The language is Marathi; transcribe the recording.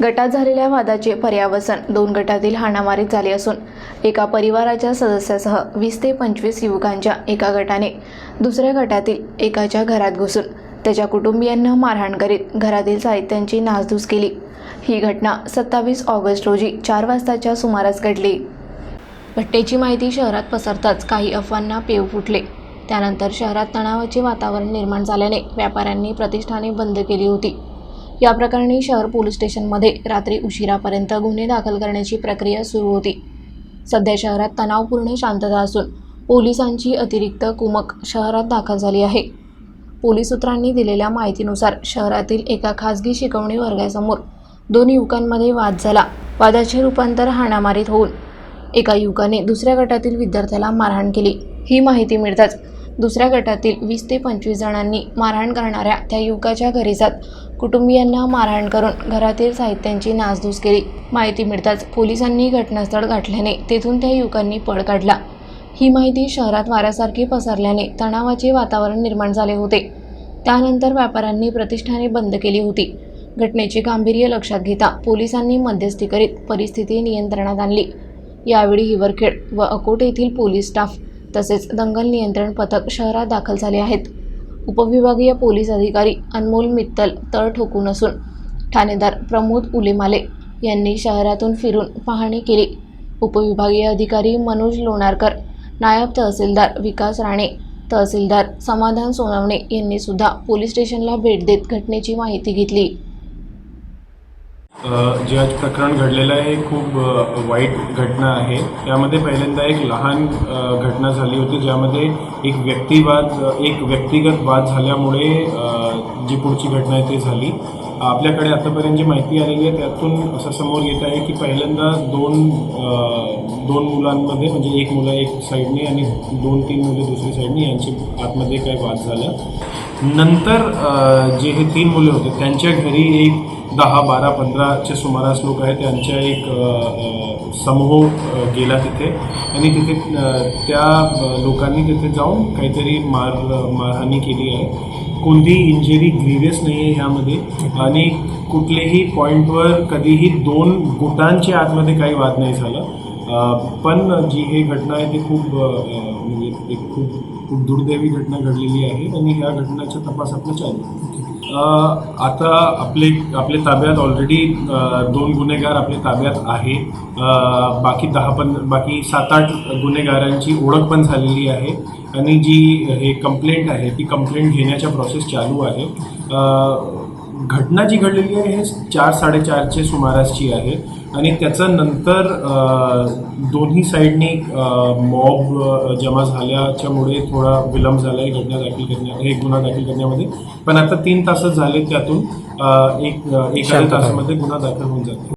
गटात झालेल्या वादाचे पर्यावसन 2 गटातील हाणामारीत झाले असून एका परिवाराच्या सदस्यासह 20 ते 25 युवकांच्या एका गटाने दुसऱ्या गटातील एकाच्या घरात घुसून त्याच्या कुटुंबियांना मारहाण करीत घरातील साहित्यांची नासधूस केली। ही घटना 27 ऑगस्ट रोजी 4 वाजताच्या सुमारास घडली। घटनेची माहिती शहरात पसरताच काही अफवांना पेव फुटले। त्यानंतर शहरात तणावाचे वातावरण निर्माण झाल्याने व्यापाऱ्यांनी प्रतिष्ठाने बंद केली होती। या प्रकरणी शहर पोलीस स्टेशनमध्ये रात्री उशिरापर्यंत गुन्हे दाखल करण्याची प्रक्रिया सुरू होती। सध्या शहरात तणावपूर्ण शांतता असून पोलिसांची अतिरिक्त कुमक शहरात दाखल झाली आहे। पोलीस सूत्रांनी दिलेल्या माहितीनुसार शहरातील एका खासगी शिकवणी वर्गासमोर 2 युवकांमध्ये वाद झाला। वादाचे रूपांतर हाणामारीत होऊन एका युवकाने दुसऱ्या गटातील विद्यार्थ्याला मारहाण केली। ही माहिती मिळताच दुसऱ्या गटातील 20 ते 25 जणांनी मारहाण करणाऱ्या त्या युवकाच्या घरी जात कुटुंबियांना मारहाण करून घरातील साहित्यांची नासधूस केली। माहिती मिळताच पोलिसांनी घटनास्थळ गाठल्याने तेथून त्या युवकांनी पळ काढला। ही माहिती शहरात वाऱ्यासारखी पसरल्याने तणावाचे वातावरण निर्माण झाले होते। त्यानंतर व्यापाऱ्यांनी प्रतिष्ठाने बंद केली होती। घटनेचे गांभीर्य लक्षात घेता पोलिसांनी मध्यस्थी करीत परिस्थिती नियंत्रणात आणली। यावेळी हिवरखेड व अकोट येथील पोलीस स्टाफ तसेच दंगल नियंत्रण पथक शहरात दाखल झाले आहेत। उपविभागीय पोलीस अधिकारी अनमोल मित्तल तळ ठोकून असून ठाणेदार प्रमोद उलेमाले यांनी शहरातून फिरून पाहणी केली। उपविभागीय अधिकारी मनोज लोणारकर, नायब तहसीलदार विकास राणे, तहसीलदार समाधान सोनवणे यांनी सुद्धा पोलीस स्टेशनला भेट देत घटनेची माहिती घेतली। जे आज प्रकरण घडलेलं आहे खूप वाईट घटना आहे। यामध्ये पहिल्यांदा एक लहान घटना झाली होती ज्यामध्ये एक व्यक्तिगत वाद झाल्यामुळे जी पुढची घटना आहे ती झाली। आपल्याकडे आतापर्यंत जी माहिती आलेली आहे त्यातून असं समोर येत आहे की पहिल्यांदा दोन मुलांमध्ये म्हणजे एक मुलं एक साईडने आणि 2-3 मुलं दुसरी साईडने यांची आतमध्ये काय वाद झाला। नंतर जे हे 3 मुलं होते त्यांच्या घरी एक 10-12-15च्या सुमारास लोक आहेत त्यांच्या एक समूह गेला तिथे आणि तिथे त्या लोकांनी तिथे जाऊन काहीतरी मारहाणी केली आहे। कोणतीही इंजरी ग्रीवियस नाही आहे ह्यामध्ये आणि कुठल्याही पॉईंटवर कधीही 2 गुटांच्या आतमध्ये काही वाद नाही झाला। पण जी ही घटना आहे ती म्हणजे खूप दुर्दैवी घटना घडलेली आहे आणि ह्या घटनेचा तपास आपला चालू आहे। आता आपले ताब्यात ऑलरेडी 2 गुन्हेगार आपल्या ताब्यात आहे। बाकी 7-8 गुन्हेगारांची ओळख पण झालेली आहे आणि जी हे कंप्लेंट आहे ती कंप्लेंट घेण्याच्या प्रोसेस चालू आहे। घटना जी घडलेली आहे हे 4-4:30च्या सुमारासची आहे आणि त्याचा नंतर दोन्ही साईडनी मॉब जमा झाल्याच्यामुळे थोडा विलंब झाला आहे गुन्हा दाखल करण्यामध्ये। पण आता 3 तासच झाले त्यातून एका तासामध्ये गुन्हा दाखल होऊन जातो।